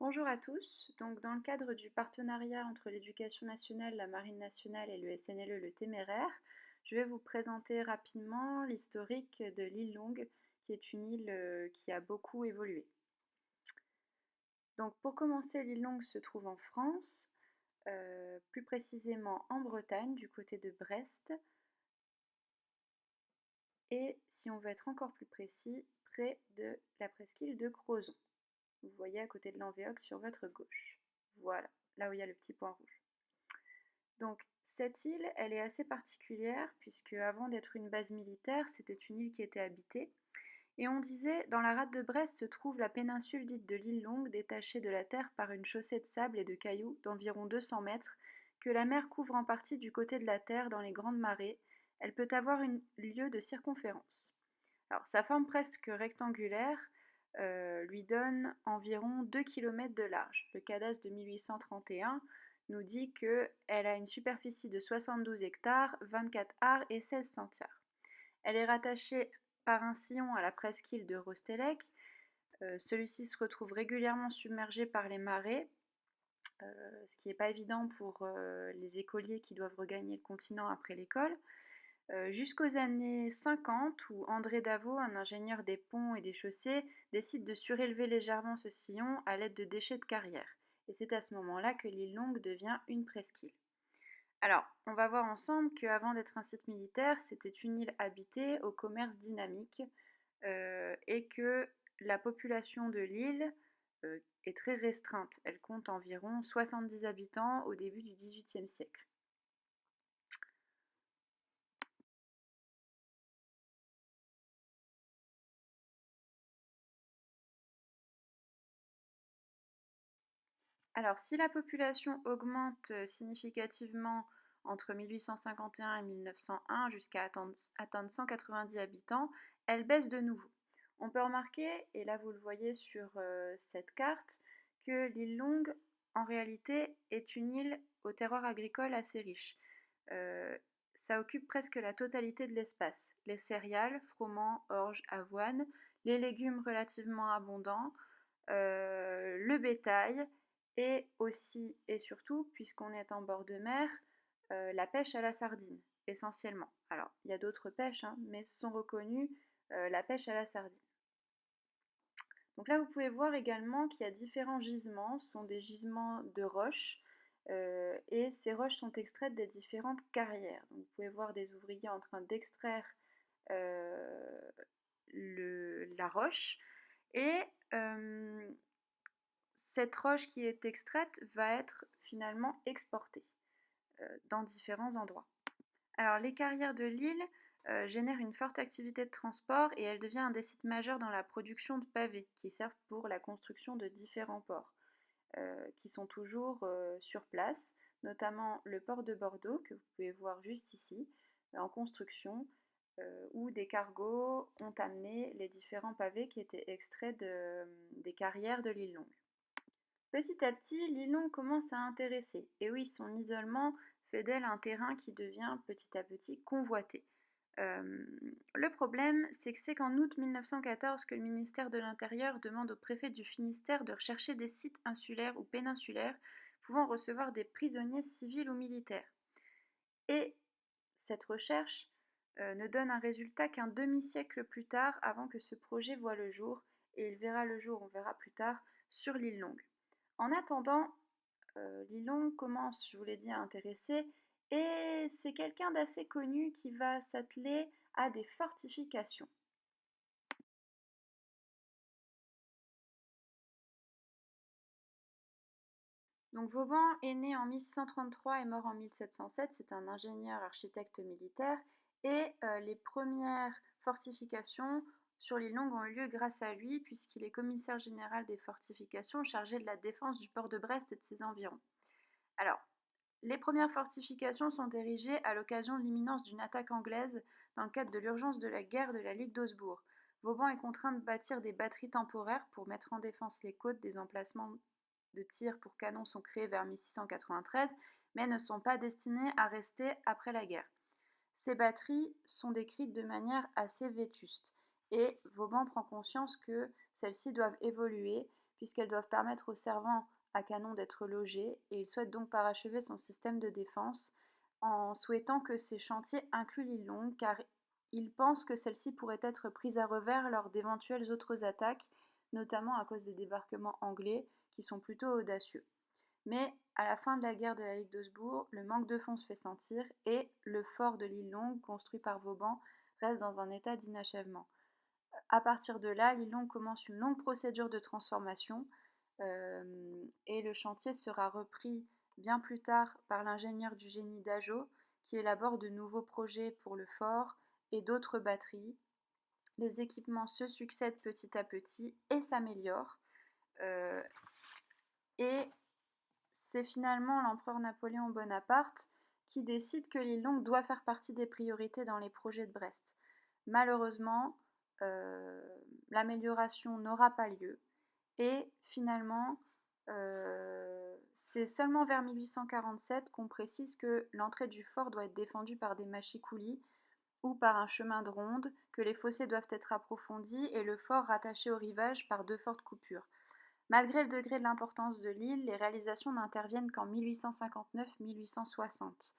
Bonjour à tous. Donc, dans le cadre du partenariat entre l'Éducation nationale, la Marine nationale et le SNLE Le Téméraire, je vais vous présenter rapidement l'historique de l'île Longue, qui est une île qui a beaucoup évolué. Donc, pour commencer, l'île Longue se trouve en France, plus précisément en Bretagne, du côté de Brest, et si on veut être encore plus précis, près de la presqu'île de Crozon. Vous voyez à côté de l'Anvéoc sur votre gauche. Voilà, là où il y a le petit point rouge. Donc cette île, elle est assez particulière puisque avant d'être une base militaire, c'était une île qui était habitée. Et on disait, dans la rade de Brest se trouve la péninsule dite de l'île Longue, détachée de la terre par une chaussée de sable et de cailloux d'environ 200 mètres, que la mer couvre en partie du côté de la terre dans les grandes marées. Elle peut avoir un lieu de circonférence. Alors sa forme presque rectangulaire lui donne environ 2 km de large. Le cadastre de 1831 nous dit qu'elle a une superficie de 72 hectares, 24 arts et 16 centiares. Elle est rattachée par un sillon à la presqu'île de Rostélec. Celui-ci se retrouve régulièrement submergé par les marées, ce qui n'est pas évident pour les écoliers qui doivent regagner le continent après l'école. Jusqu'aux années 50 où André Davot, un ingénieur des ponts et des chaussées, décide de surélever légèrement ce sillon à l'aide de déchets de carrière. Et c'est à ce moment-là que l'île Longue devient une presqu'île. Alors, on va voir ensemble qu'avant d'être un site militaire, c'était une île habitée au commerce dynamique et que la population de l'île est très restreinte. Elle compte environ 70 habitants au début du XVIIIe siècle. Alors, si la population augmente significativement entre 1851 et 1901 jusqu'à atteindre 190 habitants, elle baisse de nouveau. On peut remarquer, et là vous le voyez sur cette carte, que l'île Longue, en réalité, est une île au terroir agricole assez riche. Euh, Ça occupe presque la totalité de l'espace. Les céréales, froment, orge, avoine, les légumes relativement abondants, le bétail et aussi et surtout, puisqu'on est en bord de mer, la pêche à la sardine, essentiellement. Alors, il y a d'autres pêches, hein, mais sont reconnues la pêche à la sardine. Donc là, vous pouvez voir également qu'il y a différents gisements, ce sont des gisements de roches, et ces roches sont extraites des différentes carrières. Donc vous pouvez voir des ouvriers en train d'extraire euh, la roche, et cette roche qui est extraite va être finalement exportée dans différents endroits. Alors les carrières de l'île génèrent une forte activité de transport et elle devient un des sites majeurs dans la production de pavés qui servent pour la construction de différents ports qui sont toujours sur place, notamment le port de Bordeaux que vous pouvez voir juste ici en construction où des cargos ont amené les différents pavés qui étaient extraits des carrières de l'île Longue. Petit à petit, l'île Longue commence à intéresser, et oui, son isolement fait d'elle un terrain qui devient petit à petit convoité. Euh, le problème, c'est qu'en août 1914 que le ministère de l'Intérieur demande au préfet du Finistère de rechercher des sites insulaires ou péninsulaires pouvant recevoir des prisonniers civils ou militaires. Et cette recherche ne donne un résultat qu'un demi-siècle plus tard avant que ce projet voie le jour, et il verra le jour, on verra plus tard, sur l'île Longue. En attendant, l'île Longue commence, je vous l'ai dit, à intéresser, et c'est quelqu'un d'assez connu qui va s'atteler à des fortifications. Donc Vauban est né en 1133 et mort en 1707, c'est un ingénieur architecte militaire, et les premières fortifications sur l'île Longue ont eu lieu grâce à lui, puisqu'il est commissaire général des fortifications chargé de la défense du port de Brest et de ses environs. Alors, les premières fortifications sont érigées à l'occasion de l'imminence d'une attaque anglaise dans le cadre de l'urgence de la guerre de la Ligue d'Augsbourg. Vauban est contraint de bâtir des batteries temporaires pour mettre en défense les côtes. Des emplacements de tir pour canons sont créés vers 1693, mais ne sont pas destinés à rester après la guerre. Ces batteries sont décrites de manière assez vétuste, et Vauban prend conscience que celles-ci doivent évoluer, puisqu'elles doivent permettre aux servants à canon d'être logés, et il souhaite donc parachever son système de défense en souhaitant que ces chantiers incluent l'île Longue, car il pense que celle-ci pourrait être prise à revers lors d'éventuelles autres attaques, notamment à cause des débarquements anglais, qui sont plutôt audacieux. Mais à la fin de la guerre de la Ligue d'Augsbourg, le manque de fonds se fait sentir et le fort de l'île Longue, construit par Vauban, reste dans un état d'inachèvement. À partir de là, l'île Longue commence une longue procédure de transformation et le chantier sera repris bien plus tard par l'ingénieur du génie d'Ageot qui élabore de nouveaux projets pour le fort et d'autres batteries. Les équipements se succèdent petit à petit et s'améliorent. Et c'est finalement l'empereur Napoléon Bonaparte qui décide que l'île Longue doit faire partie des priorités dans les projets de Brest. Malheureusement, l'amélioration n'aura pas lieu et finalement, c'est seulement vers 1847 qu'on précise que l'entrée du fort doit être défendue par des mâchicoulis ou par un chemin de ronde, que les fossés doivent être approfondis et le fort rattaché au rivage par deux fortes coupures. Malgré le degré de l'importance de l'île, les réalisations n'interviennent qu'en 1859-1860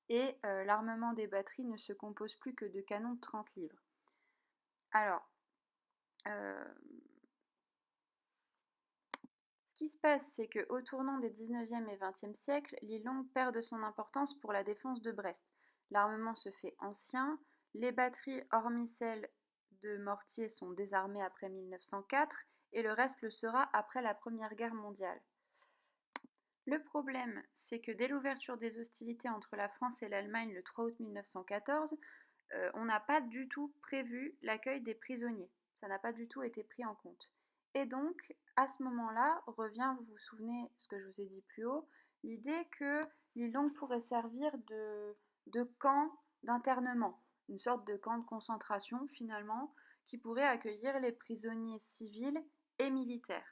et l'armement des batteries ne se compose plus que de canons de 30 livres. Alors, ce qui se passe, c'est qu'au tournant des 19e et 20e siècles, l'île Longue perd de son importance pour la défense de Brest. L'armement se fait ancien, les batteries, hormis celles de mortier, sont désarmées après 1904 et le reste le sera après la Première Guerre mondiale. Le problème, c'est que dès l'ouverture des hostilités entre la France et l'Allemagne le 3 août 1914, on n'a pas du tout prévu l'accueil des prisonniers. Ça n'a pas du tout été pris en compte. Et donc, à ce moment-là, revient, vous vous souvenez ce que je vous ai dit plus haut, l'idée que l'île Longue pourrait servir de camp d'internement, une sorte de camp de concentration finalement, qui pourrait accueillir les prisonniers civils et militaires.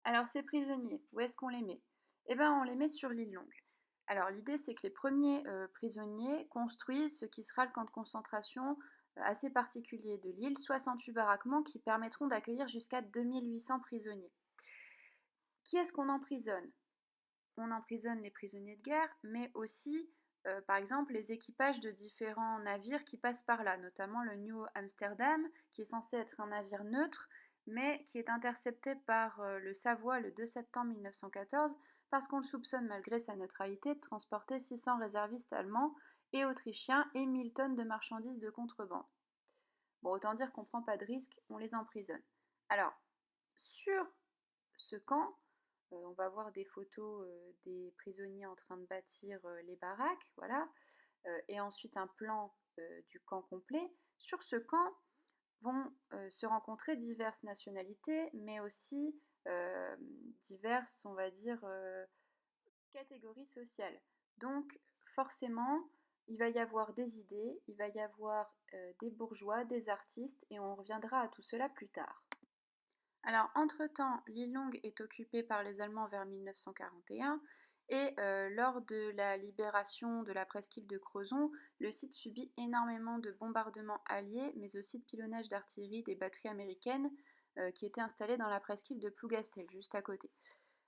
Alors ces prisonniers, où est-ce qu'on les met? Eh bien on les met sur l'île Longue. Alors l'idée c'est que les premiers prisonniers construisent ce qui sera le camp de concentration assez particulier de l'île, 68 baraquements qui permettront d'accueillir jusqu'à 2800 prisonniers. Qui est-ce qu'on emprisonne? On emprisonne les prisonniers de guerre, mais aussi par exemple les équipages de différents navires qui passent par là, notamment le New Amsterdam, qui est censé être un navire neutre, mais qui est intercepté par le Savoie le 2 septembre 1914 parce qu'on le soupçonne, malgré sa neutralité, de transporter 600 réservistes allemands et autrichiens et 1000 tonnes de marchandises de contrebande. Bon, autant dire qu'on ne prend pas de risque, on les emprisonne. Alors, sur ce camp, on va voir des photos des prisonniers en train de bâtir les baraques, voilà, et ensuite un plan du camp complet. Sur ce camp vont se rencontrer diverses nationalités, mais aussi diverses, on va dire, catégories sociales. Donc forcément, il va y avoir des idées, il va y avoir des bourgeois, des artistes, et on reviendra à tout cela plus tard. Alors, entre-temps, l'île Longue est occupée par les Allemands vers 1941 et lors de la libération de la presqu'île de Crozon, le site subit énormément de bombardements alliés, mais aussi de pilonnage d'artillerie des batteries américaines qui étaient installées dans la presqu'île de Plougastel, juste à côté.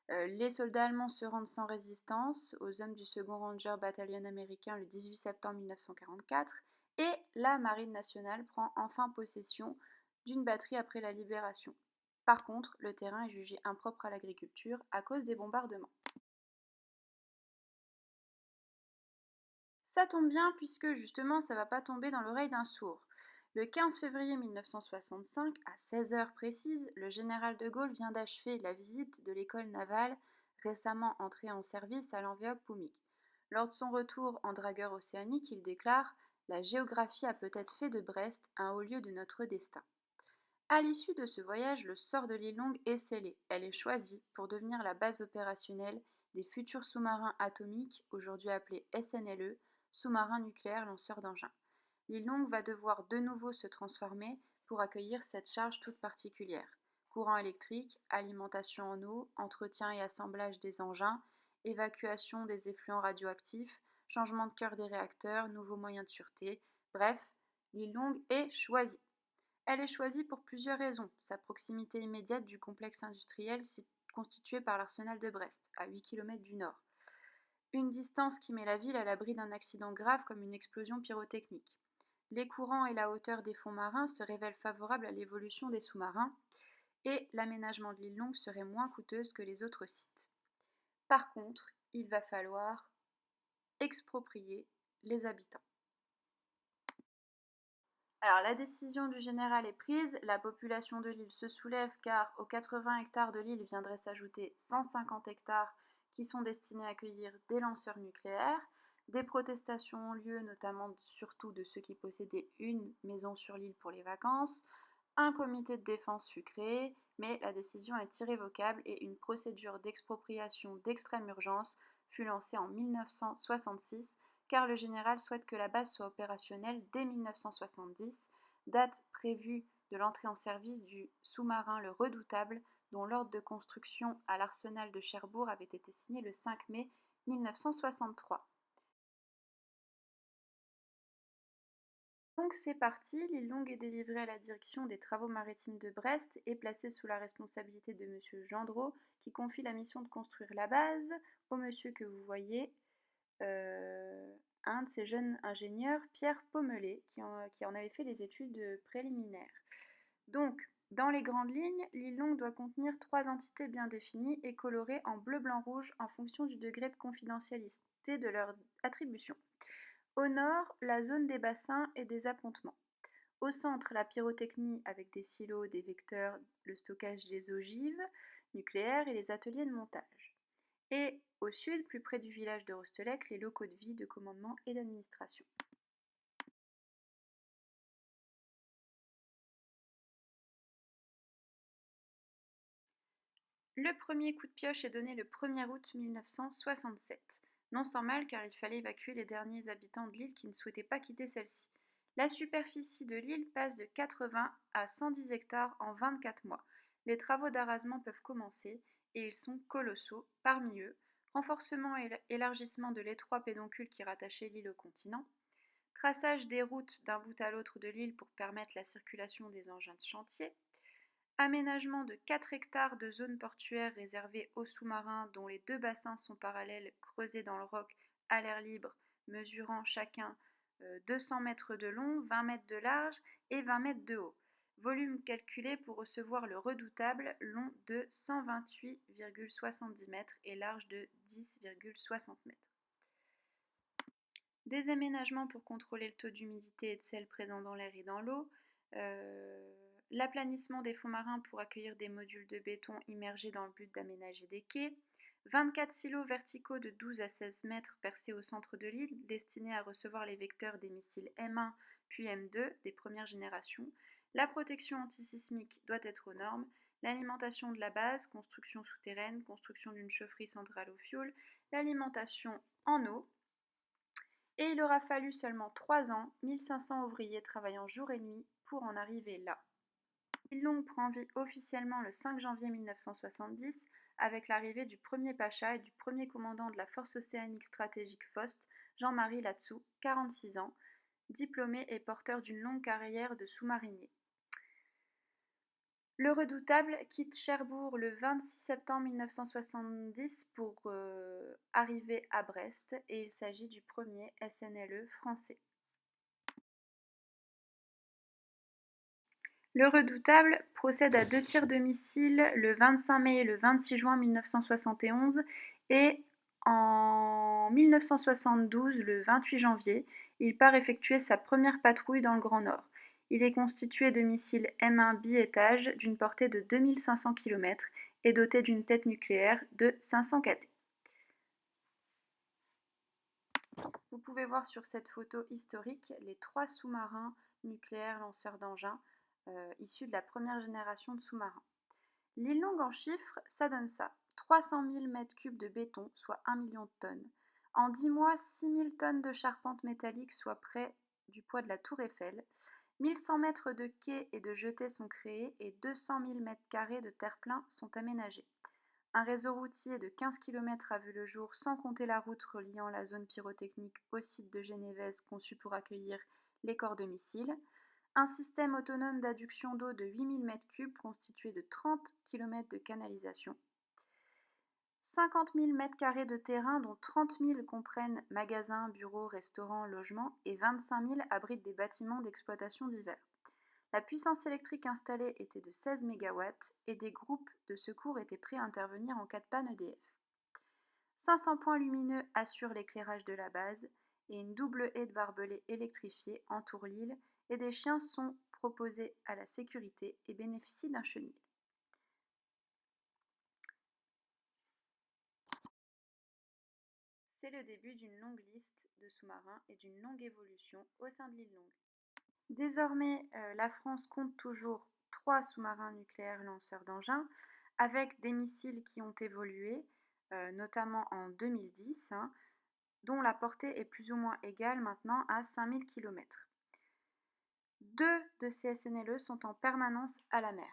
Les soldats allemands se rendent sans résistance aux hommes du 2nd Ranger Battalion américain le 18 septembre 1944 et la Marine nationale prend enfin possession d'une batterie après la libération. Par contre, le terrain est jugé impropre à l'agriculture à cause des bombardements. Ça tombe bien puisque justement ça va pas tomber dans l'oreille d'un sourd. Le 15 février 1965, à 16 heures précises, le général de Gaulle vient d'achever la visite de l'école navale récemment entrée en service à Lanvéoc-Poumic. Lors de son retour en dragueur océanique, il déclare « La géographie a peut-être fait de Brest un haut lieu de notre destin ». À l'issue de ce voyage, le sort de l'île Longue est scellé. Elle est choisie pour devenir la base opérationnelle des futurs sous-marins atomiques, aujourd'hui appelés SNLE, sous-marins nucléaires lanceurs d'engins. L'île Longue va devoir de nouveau se transformer pour accueillir cette charge toute particulière. Courant électrique, alimentation en eau, entretien et assemblage des engins évacuation des effluents radioactifs, changement de cœur des réacteurs, nouveaux moyens de sûreté. Bref, l'île Longue est choisie. Elle est choisie pour plusieurs raisons. Sa proximité immédiate du complexe industriel constitué par l'arsenal de Brest, à 8 km du nord. Une distance qui met la ville à l'abri d'un accident grave comme une explosion pyrotechnique. Les courants et la hauteur des fonds marins se révèlent favorables à l'évolution des sous-marins et l'aménagement de l'île Longue serait moins coûteuse que les autres sites. Par contre, il va falloir exproprier les habitants. Alors la décision du général est prise, la population de l'île se soulève car aux 80 hectares de l'île viendraient s'ajouter 150 hectares qui sont destinés à accueillir des lanceurs nucléaires. Des protestations ont lieu, notamment surtout de ceux qui possédaient une maison sur l'île pour les vacances. Un comité de défense fut créé, mais la décision est irrévocable et une procédure d'expropriation d'extrême urgence fut lancée en 1966 car le général souhaite que la base soit opérationnelle dès 1970, date prévue de l'entrée en service du sous-marin le Redoutable, dont l'ordre de construction à l'arsenal de Cherbourg avait été signé le 5 mai 1963. Donc c'est parti, l'île Longue est délivrée à la direction des travaux maritimes de Brest et placée sous la responsabilité de monsieur Gendreau, qui confie la mission de construire la base au monsieur que vous voyez, un de ces jeunes ingénieurs, Pierre Pommelet, qui en avait fait les études préliminaires. Donc, dans les grandes lignes, l'île Longue doit contenir 3 entités bien définies et colorées en bleu, blanc, rouge en fonction du degré de confidentialité de leur attribution. Au nord, la zone des bassins et des appontements. Au centre, la pyrotechnie avec des silos, des vecteurs, le stockage des ogives nucléaires et les ateliers de montage. Et au sud, plus près du village de Rostelec, les locaux de vie, de commandement et d'administration. Le premier coup de pioche est donné le 1er août 1967. Non sans mal car il fallait évacuer les derniers habitants de l'île qui ne souhaitaient pas quitter celle-ci. La superficie de l'île passe de 80 à 110 hectares en 24 mois. Les travaux d'arasement peuvent commencer et ils sont colossaux. Parmi eux, renforcement et élargissement de l'étroit pédoncule qui rattachait l'île au continent, traçage des routes d'un bout à l'autre de l'île pour permettre la circulation des engins de chantier, aménagement de 4 hectares de zones portuaires réservées aux sous-marins dont les 2 bassins sont parallèles creusés dans le roc à l'air libre, mesurant chacun 200 mètres de long, 20 mètres de large et 20 mètres de haut. Volume calculé pour recevoir le Redoutable, long de 128,70 mètres et large de 10,60 mètres. Des aménagements pour contrôler le taux d'humidité et de sel présent dans l'air et dans l'eau, l'aplanissement des fonds marins pour accueillir des modules de béton immergés dans le but d'aménager des quais, 24 silos verticaux de 12 à 16 mètres percés au centre de l'île destinés à recevoir les vecteurs des missiles M1 puis M2 des premières générations. La protection antisismique doit être aux normes, l'alimentation de la base, construction souterraine, construction d'une chaufferie centrale au fioul, l'alimentation en eau. Et il aura fallu seulement 3 ans, 1500 ouvriers travaillant jour et nuit pour en arriver là. L'île Longue prend vie officiellement le 5 janvier 1970 avec l'arrivée du premier pacha et du premier commandant de la force océanique stratégique FOST, Jean-Marie Latsou, 46 ans, diplômé et porteur d'une longue carrière de sous-marinier. Le Redoutable quitte Cherbourg le 26 septembre 1970 pour arriver à Brest et il s'agit du premier SNLE français. Le Redoutable procède à 2 tirs de missiles le 25 mai et le 26 juin 1971 et en 1972, le 28 janvier, il part effectuer sa première patrouille dans le Grand Nord. Il est constitué de missiles M1 biétage d'une portée de 2500 km et doté d'une tête nucléaire de 500 kT. Vous pouvez voir sur cette photo historique les 3 sous-marins nucléaires lanceurs d'engins issus de la première génération de sous-marins. L'île Longue en chiffres, ça donne ça. 300 000 m3 de béton, soit 1 million de tonnes. En 10 mois, 6 000 tonnes de charpente métallique, soit près du poids de la tour Eiffel. 1100 mètres de quais et de jetées sont créés et 200 000 m2 de terre-plein sont aménagés. Un réseau routier de 15 km a vu le jour sans compter la route reliant la zone pyrotechnique au site de Génévez conçu pour accueillir les corps de missiles. Un système autonome d'adduction d'eau de 8000 m3 constitué de 30 km de canalisation. 50 000 m² de terrain dont 30 000 comprennent magasins, bureaux, restaurants, logements et 25 000 abritent des bâtiments d'exploitation divers. La puissance électrique installée était de 16 MW et des groupes de secours étaient prêts à intervenir en cas de panne EDF. 500 points lumineux assurent l'éclairage de la base et une double haie de barbelés électrifiée entoure l'île et des chiens sont proposés à la sécurité et bénéficient d'un chenil. C'est le début d'une longue liste de sous-marins et d'une longue évolution au sein de l'île Longue. Désormais, la France compte toujours 3 sous-marins nucléaires lanceurs d'engins, avec des missiles qui ont évolué, notamment en 2010, dont la portée est plus ou moins égale maintenant à 5000 km. 2 de ces SNLE sont en permanence à la mer.